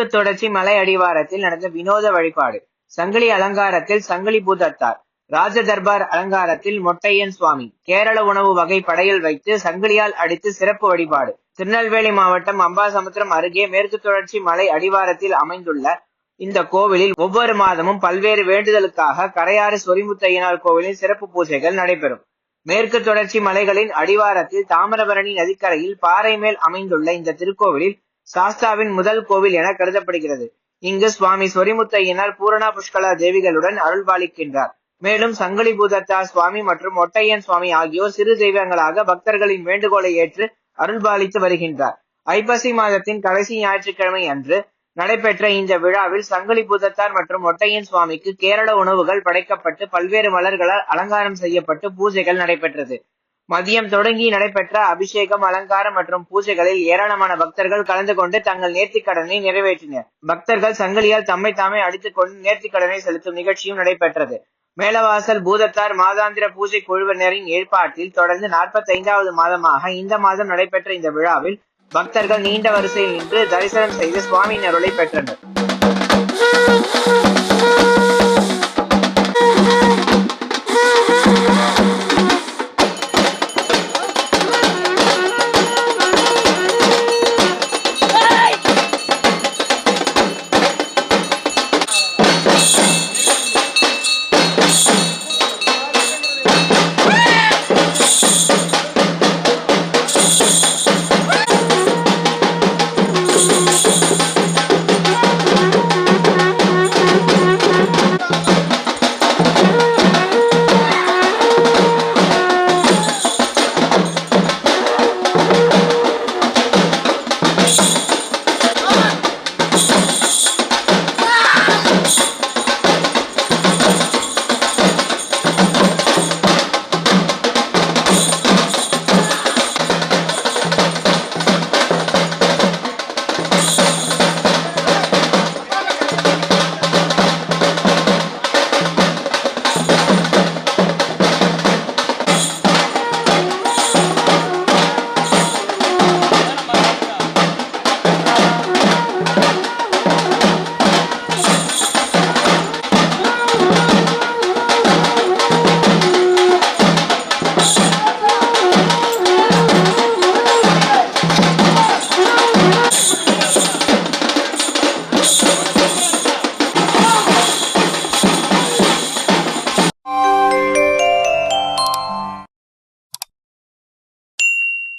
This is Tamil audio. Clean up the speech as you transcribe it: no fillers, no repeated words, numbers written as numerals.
மேற்கு தொடர்ச்சி மலை அடிவாரத்தில் நடந்த வினோத வழிபாடு. சங்கிலி அலங்காரத்தில் சங்கிலி பூதத்தார், ராஜ தர்பார் அலங்காரத்தில் மொட்டையன் சுவாமி, கேரள உணவு வகை படையல் வைத்து சங்கிலியால் அடித்து சிறப்பு வழிபாடு. திருநெல்வேலி மாவட்டம் அம்பாசமுத்திரம் அருகே மேற்கு தொடர்ச்சி மலை அடிவாரத்தில் அமைந்துள்ள இந்த கோவிலில் ஒவ்வொரு மாதமும் பல்வேறு வேண்டுதலுக்காக கரையாறு சொரிமுத்தையனார் கோவிலில் சிறப்பு பூஜைகள் நடைபெறும். மேற்கு தொடர்ச்சி மலைகளின் அடிவாரத்தில் தாமிரபரணி நதிக்கரையில் பாறை மேல் அமைந்துள்ள இந்த திருக்கோவிலில் சாஸ்தாவின் முதல் கோவில் என கருதப்படுகிறது. இங்கு சுவாமி சொரிமுத்தையனார் பூரணா புஷ்கலா தேவிகளுடன் அருள்பாலிக்கின்றார். மேலும் சங்கிலி பூதத்தார் சுவாமி மற்றும் மொட்டையன் சுவாமி ஆகியோர் சிறு தெய்வங்களாக பக்தர்களின் வேண்டுகோளை ஏற்று அருள்பாலித்து வருகின்றார். ஐப்பசி மாதத்தின் கடைசி ஞாயிற்றுக்கிழமை அன்று நடைபெற்ற இந்த விழாவில் சங்கிலி பூதத்தார் மற்றும் மொட்டையன் சுவாமிக்கு கேரள உணவுகள் படைக்கப்பட்டு பல்வேறு மலர்களால் அலங்காரம் செய்யப்பட்டு பூஜைகள் நடைபெற்றது. மதியம் தொடங்கி நடைபெற்ற அபிஷேகம், அலங்காரம் மற்றும் பூஜைகளில் ஏராளமான பக்தர்கள் கலந்து கொண்டு தங்கள் நேர்த்திக்கடனை நிறைவேற்றினர். பக்தர்கள் சங்கிலியால் தம்மை தாமே அடித்துக் கொண்டு நேர்த்திக்கடனை செலுத்தும் நிகழ்ச்சியும் நடைபெற்றது. மேலவாசல் பூதத்தார் மாதாந்திர பூஜை குழுவினரின் ஏற்பாட்டில் தொடர்ந்து 45வது மாதமாக இந்த மாதம் நடைபெற்ற இந்த விழாவில் பக்தர்கள் நீண்ட வரிசையில் நின்று தரிசனம் செய்து சுவாமியின் அருளை பெற்றனர்.